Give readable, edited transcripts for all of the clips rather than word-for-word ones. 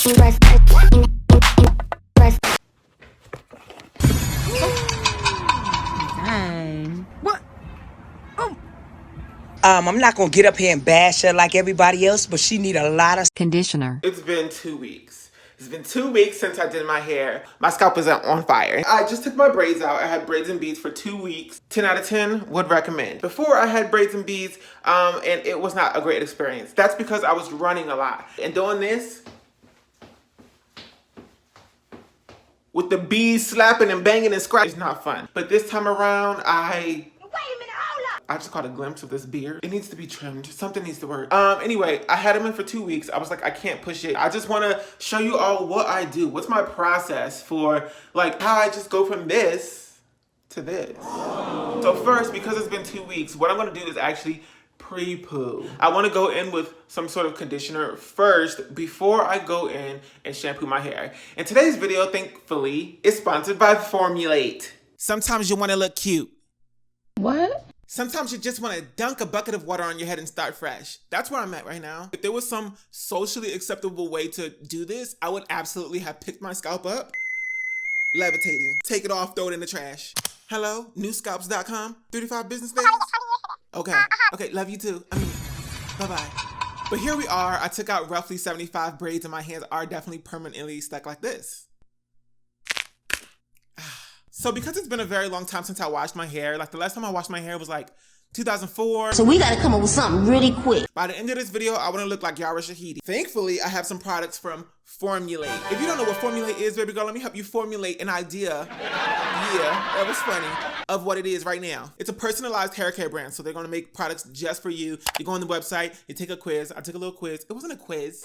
Dang. What? Oh. I'm not gonna get up here and bash her like everybody else, but she need a lot of Conditioner. It's been 2 weeks. It's been 2 weeks since I did my hair. My scalp is on fire. I just took my braids out. I had braids and beads for 2 weeks. 10 out of 10 would recommend. Before I had braids and beads, and it was not a great experience. That's because I was running a lot. And doing this, with the beads slapping and banging and scratching, it's not fun. But this time around, I just caught a glimpse of this beard. It needs to be trimmed. Something needs to work. Anyway, I had them in for 2 weeks. I was like, I can't push it. I just want to show you all what I do. What's my process for like how I just go from this to this. So first, because it's been 2 weeks, what I'm going to do is actually pre-poo. I want to go in with some sort of conditioner first before I go in and shampoo my hair. And today's video, thankfully, is sponsored by Formulate. Sometimes you want to look cute. What? Sometimes you just want to dunk a bucket of water on your head and start fresh. That's where I'm at right now. If there was some socially acceptable way to do this, I would absolutely have picked my scalp up, levitating, take it off, throw it in the trash. Hello, newscalps.com, 35 business days? Okay, love you too. Bye-bye. But here we are. I took out roughly 75 braids and my hands are definitely permanently stuck like this. So because it's been a very long time since I washed my hair, like the last time I washed my hair was like 2004. So we gotta come up with something really quick. By the end of this video, I want to look like Yara Shahidi. Thankfully, I have some products from Formulate. If you don't know what Formulate is, baby girl, let me help you formulate an idea. Yeah, that was funny. Of what it is right now. It's a personalized hair care brand, so they're gonna make products just for you. You go on the website, you take a quiz. I took a little quiz. It wasn't a quiz.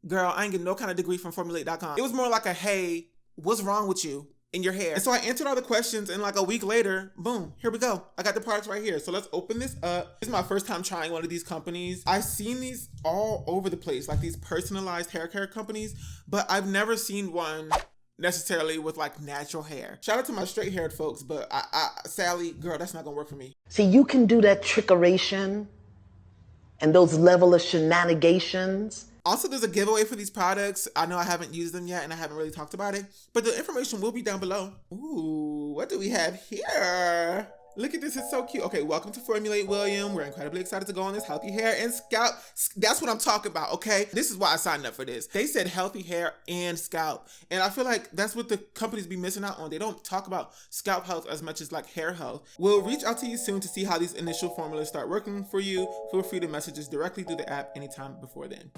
Girl, I ain't getting no kind of degree from Formulate.com. It was more like a, hey, what's wrong with you in your hair? And so I answered all the questions, and like a week later, boom, here we go. I got the products right here. So let's open this up. This is my first time trying one of these companies. I've seen these all over the place, like these personalized hair care companies, but I've never seen one necessarily with like natural hair. Shout out to my straight haired folks, but Sally, girl, that's not gonna work for me. See, you can do that trickeration and those level of shenanigations. Also, there's a giveaway for these products. I know I haven't used them yet and I haven't really talked about it, but the information will be down below. Ooh, what do we have here? Look at this, it's so cute. Okay, welcome to Formulate, William. We're incredibly excited to go on this healthy hair and scalp. That's what I'm talking about, okay? This is why I signed up for this. They said healthy hair and scalp. And I feel like that's what the companies be missing out on. They don't talk about scalp health as much as like hair health. We'll reach out to you soon to see how these initial formulas start working for you. Feel free to message us directly through the app anytime before then.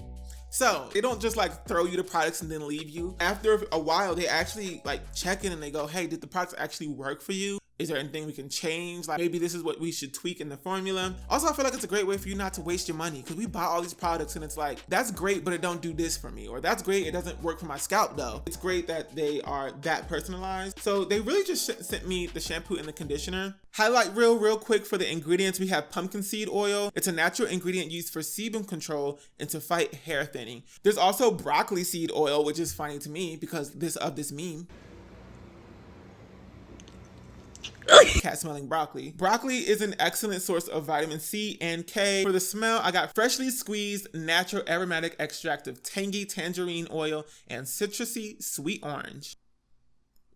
So they don't just like throw you the products and then leave you. After a while, they actually like check in and they go, hey, did the products actually work for you? Is there anything we can change? Like maybe this is what we should tweak in the formula. Also, I feel like it's a great way for you not to waste your money because we buy all these products and it's like, that's great, but it don't do this for me. Or that's great, it doesn't work for my scalp though. It's great that they are that personalized. So they really just sent me the shampoo and the conditioner. Highlight real quick for the ingredients. We have pumpkin seed oil. It's a natural ingredient used for sebum control and to fight hair thinning. There's also broccoli seed oil, which is funny to me because of this meme. Cat smelling broccoli. Broccoli is an excellent source of vitamin C and K. For the smell, I got freshly squeezed natural aromatic extract of tangy tangerine oil and citrusy sweet orange.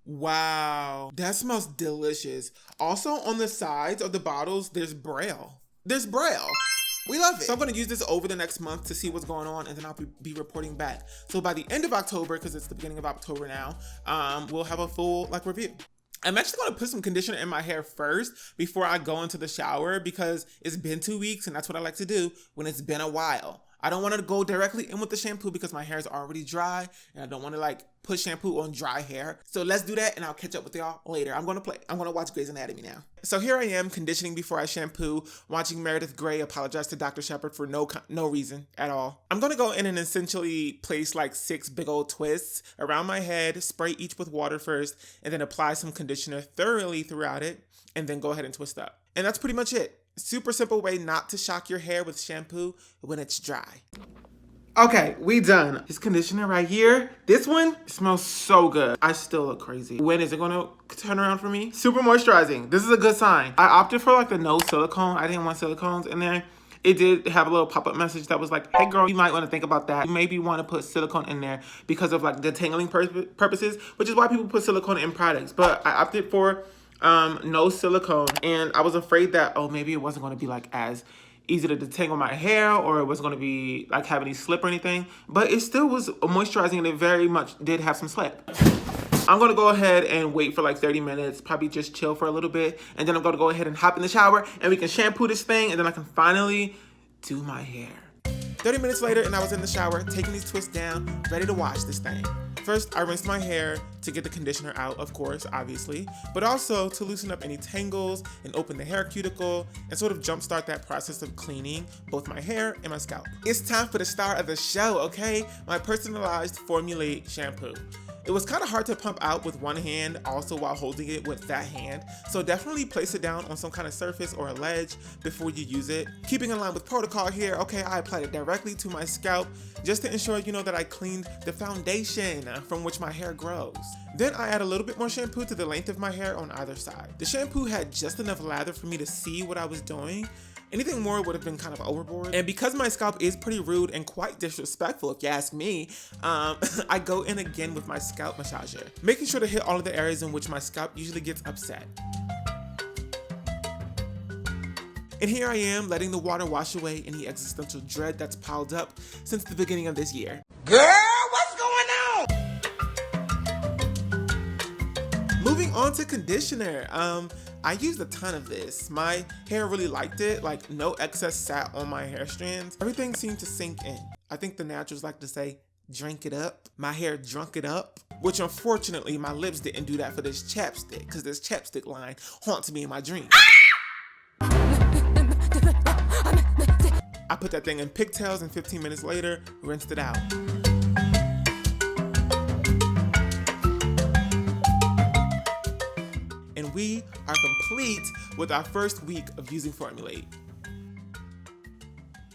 Wow, that smells delicious. Also on the sides of the bottles, there's Braille. We love it. So I'm gonna use this over the next month to see what's going on and then I'll be reporting back. So by the end of October, because it's the beginning of October now, we'll have a full like review. I'm actually going to put some conditioner in my hair first before I go into the shower because it's been 2 weeks and that's what I like to do when it's been a while. I don't want to go directly in with the shampoo because my hair is already dry and I don't want to like put shampoo on dry hair. So let's do that and I'll catch up with y'all later. I'm going to watch Grey's Anatomy now. So here I am conditioning before I shampoo, watching Meredith Grey apologize to Dr. Shepard for no reason at all. I'm going to go in and essentially place like 6 big old twists around my head, spray each with water first, and then apply some conditioner thoroughly throughout it, and then go ahead and twist up. And that's pretty much it. Super simple way not to shock your hair with shampoo when it's dry. Okay, we done. This conditioner right here, this one smells so good. I still look crazy. When is it gonna turn around for me? Super moisturizing. This is a good sign. I opted for like the no silicone. I didn't want silicones in there. it did have a little pop-up message that was like, hey girl, you might want to think about that. You maybe want to put silicone in there because of like detangling purposes, which is why people put silicone in products. But I opted for no silicone, and I was afraid that, oh, maybe it wasn't going to be like as easy to detangle my hair, or it wasn't going to be like have any slip or anything, but it still was moisturizing, and it very much did have some slip. I'm going to go ahead and wait for like 30 minutes, probably just chill for a little bit, and then I'm going to go ahead and hop in the shower, and we can shampoo this thing, and then I can finally do my hair. 30 minutes later, and I was in the shower, taking these twists down, ready to wash this thing. First, I rinsed my hair to get the conditioner out, of course, obviously, but also to loosen up any tangles and open the hair cuticle and sort of jumpstart that process of cleaning both my hair and my scalp. It's time for the star of the show, okay? My personalized Formulate shampoo. It was kind of hard to pump out with one hand, also while holding it with that hand, so definitely place it down on some kind of surface or a ledge before you use it. Keeping in line with protocol here, okay, I applied it directly to my scalp just to ensure, that I cleaned the foundation from which my hair grows. Then I add a little bit more shampoo to the length of my hair on either side. The shampoo had just enough lather for me to see what I was doing. Anything more would have been kind of overboard. And because my scalp is pretty rude and quite disrespectful, if you ask me, I go in again with my scalp massager, making sure to hit all of the areas in which my scalp usually gets upset. And here I am, letting the water wash away any existential dread that's piled up since the beginning of this year. Girl, what's going on? Moving on to conditioner. I used a ton of this. My hair really liked it, like no excess sat on my hair strands. Everything seemed to sink in. I think the naturals like to say, drink it up. My hair drunk it up, which unfortunately my lips didn't do that for this chapstick, because this chapstick line haunts me in my dreams. I put that thing in pigtails, and 15 minutes later, rinsed it out. And we are complete with our first week of using Formulate.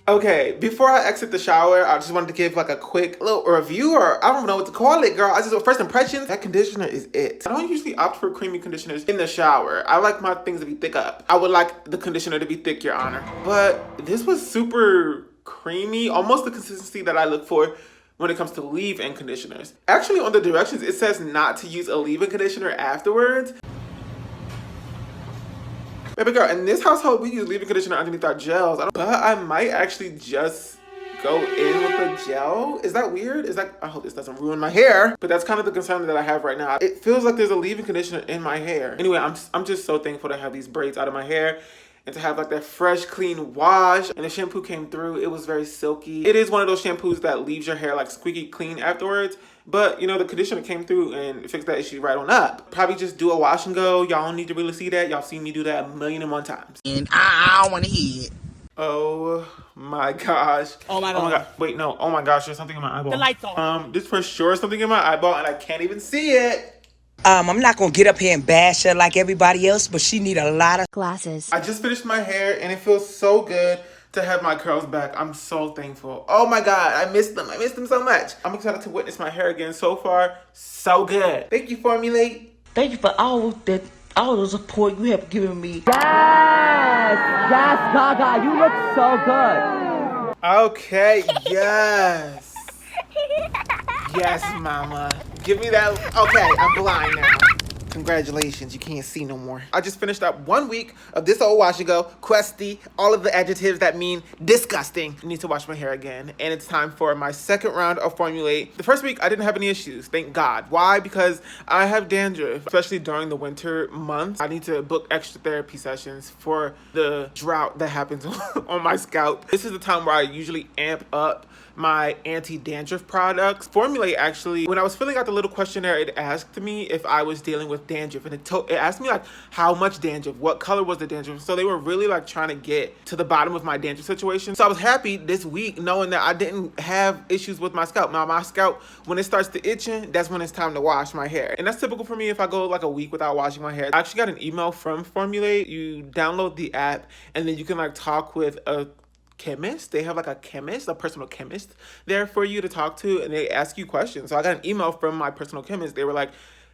Okay, before I exit the shower, I just wanted to give like a quick little review, or I don't know what to call it, girl. First impressions, that conditioner is it. I don't usually opt for creamy conditioners in the shower. I like my things to be thick up. I would like the conditioner to be thick, Your Honor. But this was super creamy, almost the consistency that I look for when it comes to leave-in conditioners. Actually, on the directions, it says not to use a leave-in conditioner afterwards. Baby girl, in this household, we use leave-in conditioner underneath our gels. But I might actually just go in with the gel. Is that weird? I hope this doesn't ruin my hair. But that's kind of the concern that I have right now. It feels like there's a leave-in conditioner in my hair. Anyway, I'm just so thankful to have these braids out of my hair and to have like that fresh, clean wash. And the shampoo came through. It was very silky. It is one of those shampoos that leaves your hair like squeaky clean afterwards. But, the conditioner came through and fixed that issue right on up. Probably just do a wash and go. Y'all don't need to really see that. Y'all seen me do that 1,000,001 times. And I don't want to hear it. Oh my gosh. Oh my Oh my God. god. Wait, no. Oh my gosh, there's something in my eyeball. The lights on. This for sure is something in my eyeball, and I can't even see it. I'm not gonna get up here and bash her like everybody else, but she need a lot of Glasses. I just finished my hair, and it feels so good to have my curls back. I'm so thankful. Oh my god, I missed them. I missed them so much. I'm excited to witness my hair again. So far, so good. Thank you, Formulate. Thank you for all the support you have given me. Yes, Gaga, you look so good. Okay, yes. Yes, mama. Give me that. Okay, I'm blind now. Congratulations, you can't see no more. I just finished up 1 week of this old wash and go, crusty, all of the adjectives that mean disgusting. I need to wash my hair again, and it's time for my second round of Formulate. The first week, I didn't have any issues, thank God. Why? Because I have dandruff, especially during the winter months. I need to book extra therapy sessions for the drought that happens on my scalp. This is the time where I usually amp up my anti-dandruff products. Formulate, actually, when I was filling out the little questionnaire, it asked me if I was dealing with dandruff, and it asked me like how much dandruff, what color was the dandruff. So they were really like trying to get to the bottom of my dandruff situation. So I was happy this week knowing that I didn't have issues with my scalp. Now my scalp, when it starts to itching, that's when it's time to wash my hair, and that's typical for me if I go like a week without washing my hair. I actually got an email from Formulate. You download the app, and then you can like talk with a chemist. They have like a personal chemist there for you to talk to, and they ask you questions. So I got an email from my personal chemist. They were like,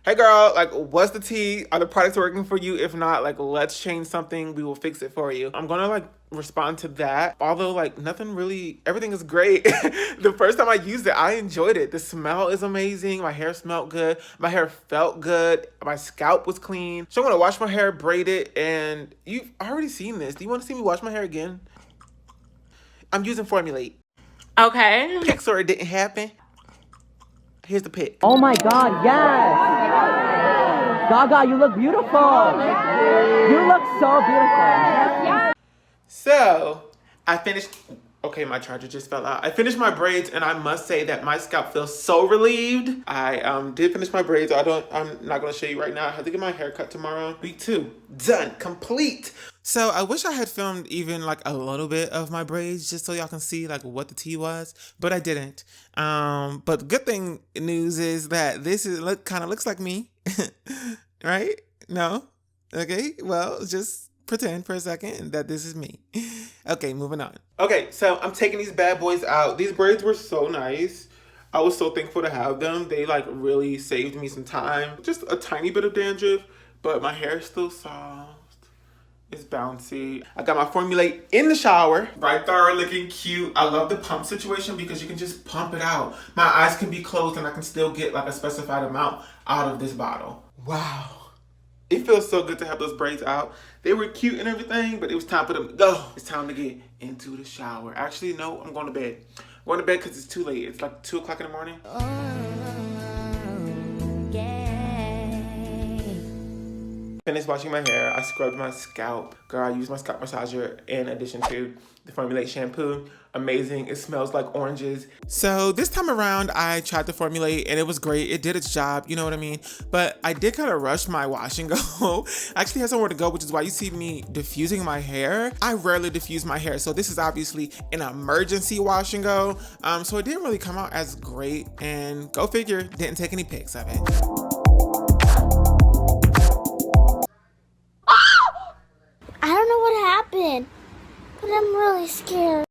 Hey girl, like, what's the tea? Are the products working for you? If not, like, let's change something. We will fix it for you. I'm gonna like respond to that. Although like nothing really, everything is great. The first time I used it, I enjoyed it. The smell is amazing. My hair smelled good. My hair felt good. My scalp was clean. So I'm gonna wash my hair, braid it, and you've already seen this. Do you want to see me wash my hair again? I'm using Formulate. Okay. Pics or it didn't happen. Here's the pic. Oh my God, yes. Gaga, you look beautiful. You look so beautiful. So I finished. Okay, my charger just fell out. I finished my braids, and I must say that my scalp feels so relieved. I did finish my braids. I'm not gonna show you right now. I have to get my hair cut tomorrow. Week 2 done, complete. So I wish I had filmed even like a little bit of my braids just so y'all can see like what the tea was, but I didn't. But the good thing news is that this is kind of looks like me, right? No, okay. Well, just pretend for a second that this is me. Okay, moving on. Okay, so I'm taking these bad boys out. These braids were so nice. I was so thankful to have them. They like really saved me some time. Just a tiny bit of dandruff, but my hair is still soft. It's bouncy. I got my Formulate in the shower. Right there, looking cute. I love the pump situation because you can just pump it out. My eyes can be closed and I can still get like a specified amount out of this bottle. Wow. It feels so good to have those braids out. They were cute and everything, but it was time for them to go. It's time to get into the shower. Actually, no, I'm going to bed. I'm going to bed because it's too late. It's like 2 o'clock in the morning. Finished washing my hair. I scrubbed my scalp. Girl, I used my scalp massager in addition to the Formulate shampoo. Amazing. It smells like oranges. So this time around, I tried the Formulate and it was great. It did its job, you know what I mean? But I did kind of rush my wash and go. I actually had somewhere to go, which is why you see me diffusing my hair. I rarely diffuse my hair, so this is obviously an emergency wash and go. So it didn't really come out as great, and go figure, didn't take any pics of it. I don't know what happened, but I'm really scared.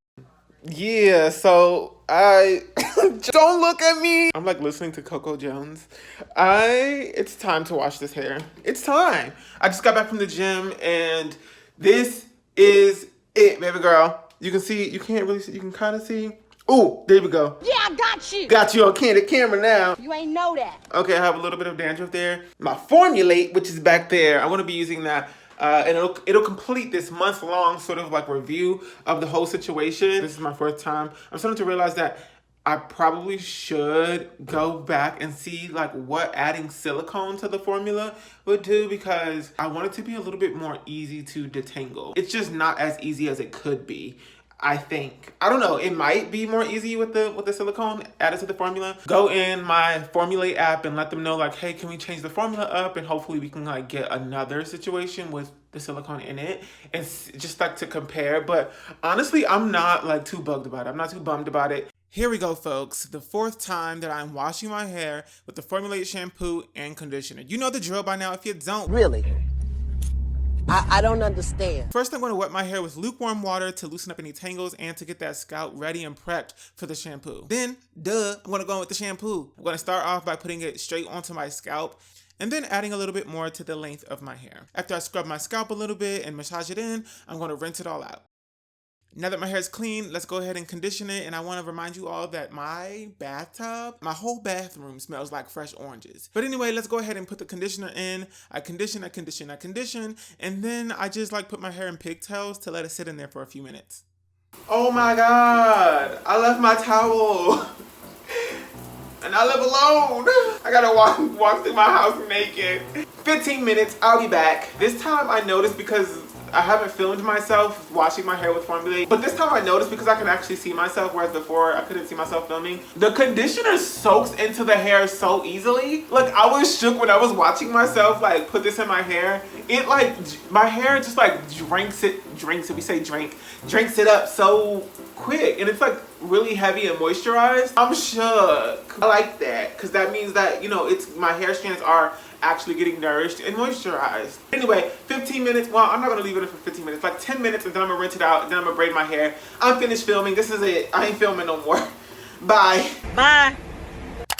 Yeah, so I don't look at me. I'm like listening to Coco Jones. It's time to wash this hair. It's time. I just got back from the gym and this is it, baby girl. You can see, you can't really see, you can kind of see. Oh, there we go. Yeah, I got you. Got you on the camera now. You ain't know that. Okay, I have a little bit of dandruff there. My Formulate, which is back there, I'm gonna be using that. And it'll complete this month-long sort of like review of the whole situation. This is my 4th time. I'm starting to realize that I probably should go back and see like what adding silicone to the formula would do, because I want it to be a little bit more easy to detangle. It's just not as easy as it could be. I think. I don't know. It might be more easy with the silicone added to the formula. Go in my Formulate app and let them know like, hey, can we change the formula up? And hopefully we can like get another situation with the silicone in it and just like to compare. But honestly, I'm not like too bugged about it. I'm not too bummed about it. Here we go, folks. The 4th time that I'm washing my hair with the Formulate shampoo and conditioner. You know the drill by now. If you don't, Really? I don't understand. first, I'm going to wet my hair with lukewarm water to loosen up any tangles and to get that scalp ready and prepped for the shampoo. Then, I'm going to go in with the shampoo. I'm going to start off by putting it straight onto my scalp and then adding a little bit more to the length of my hair. After I scrub my scalp a little bit and massage it in, I'm going to rinse it all out. Now that my hair is clean, let's go ahead and condition it. And I want to remind you all that my bathtub, my whole bathroom smells like fresh oranges. But anyway, let's go ahead and put the conditioner in. I condition, and then I just like put my hair in pigtails to let it sit in there for a few minutes. Oh my God, I left my towel. And I live alone. I gotta walk through my house naked. 15 minutes, I'll be back. This time I noticed, because I haven't filmed myself washing my hair with Formulate, but this time I noticed because I can actually see myself, whereas before I couldn't see myself filming. The conditioner soaks into the hair so easily. Like, I was shook when I was watching myself like put this in my hair. It like, my hair just like drinks it up so quick, and it's like really heavy and moisturized. I'm shook. I like that, because that means that, you know, it's my hair strands are actually getting nourished and moisturized. Anyway, 15 minutes. Well, I'm not gonna leave it for 15 minutes, like 10 minutes, and then I'm gonna rinse it out, and then I'm gonna braid my hair. I'm finished filming. This is it. I ain't filming no more. Bye. Bye.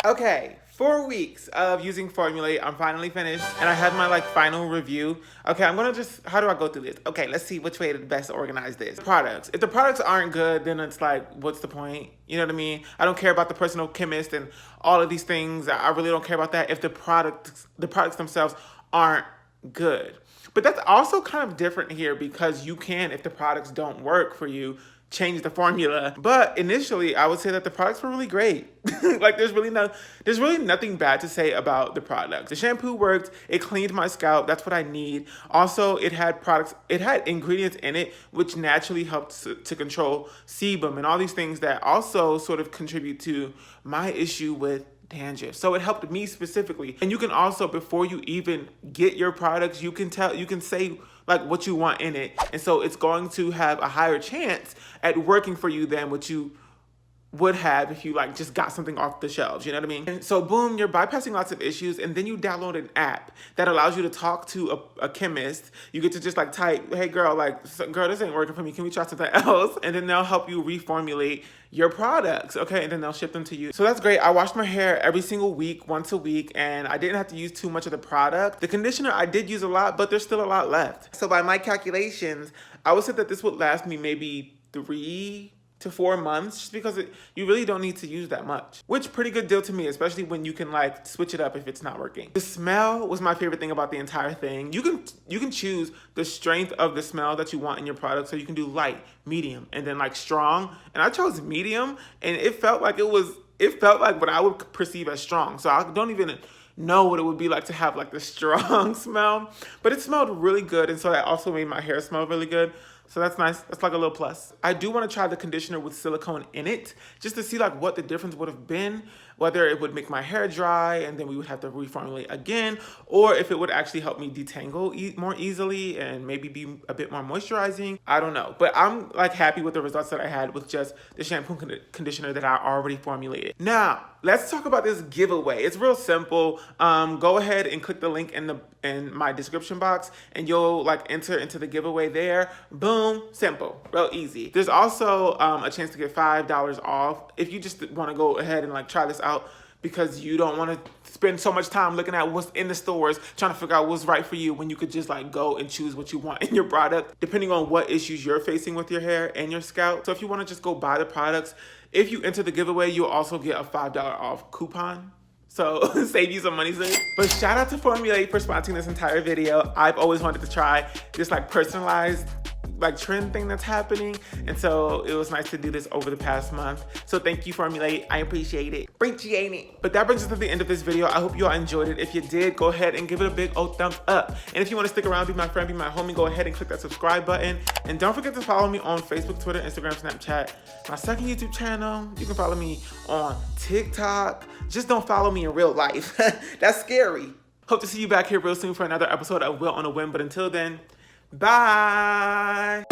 Okay, 4 weeks of using Formulate. I'm finally finished and I had my like final review. Okay, I'm gonna just, how do I go through this? Okay, let's see which way to best organize this. Products. If the products aren't good, then it's like, what's the point? You know what I mean? I don't care about the personal chemist and all of these things. I really don't care about that if the products themselves aren't good. But that's also kind of different here because you can, if the products don't work for you, change the formula. But initially, I would say that the products were really great. Like there's really nothing bad to say about the products. The shampoo worked, it cleaned my scalp, that's what I need. Also, it had ingredients in it which naturally helped to control sebum and all these things that also sort of contribute to my issue with dandruff. So it helped me specifically. And you can also, before you even get your products, you can say like what you want in it. And so it's going to have a higher chance at working for you than what you would have if you like just got something off the shelves, you know what I mean? And so boom, you're bypassing lots of issues, and then you download an app that allows you to talk to a chemist. You get to just like type, hey girl, girl, this ain't working for me, can we try something else? And then they'll help you reformulate your products, okay? And then they'll ship them to you. So that's great. I wash my hair every single week, once a week, and I didn't have to use too much of the product. The conditioner, I did use a lot, but there's still a lot left. So by my calculations, I would say that this would last me maybe 3 to 4 months, just because you really don't need to use that much, which pretty good deal to me, especially when you can like switch it up if it's not working. The smell was my favorite thing about the entire thing. You can choose the strength of the smell that you want in your product, so you can do light, medium, and then like strong. And I chose medium, and it felt like what I would perceive as strong. So I don't even know what it would be like to have like the strong smell, but it smelled really good, and so that also made my hair smell really good. So that's nice. That's like a little plus. I do want to try the conditioner with silicone in it, just to see like what the difference would have been, whether it would make my hair dry and then we would have to reformulate again, or if it would actually help me detangle more easily and maybe be a bit more moisturizing. I don't know, but I'm like happy with the results that I had with just the shampoo conditioner that I already formulated. Now, let's talk about this giveaway. It's real simple. Go ahead and click the link in my description box and you'll like enter into the giveaway there. Boom, simple, real easy. There's also a chance to get $5 off if you just want to go ahead and like try this out because you don't want to spend so much time looking at what's in the stores trying to figure out what's right for you when you could just like go and choose what you want in your product depending on what issues you're facing with your hair and your scalp. So if you want to just go buy the products, if you enter the giveaway, you'll also get a $5 off coupon. So save you some money soon. But shout out to Formulate for sponsoring this entire video. I've always wanted to try this like personalized like trend thing that's happening, and so it was nice to do this over the past month. So thank you, Formulate. I appreciate it. Appreciate it. But that brings us to the end of this video. I hope you all enjoyed it. If you did, go ahead and give it a big old thumbs up. And if you want to stick around, be my friend, be my homie, go ahead and click that subscribe button. And don't forget to follow me on Facebook, Twitter, Instagram, Snapchat, my second YouTube channel. You can follow me on TikTok. Just don't follow me in real life. That's scary. Hope to see you back here real soon for another episode of Will on a Whim. But until then, bye.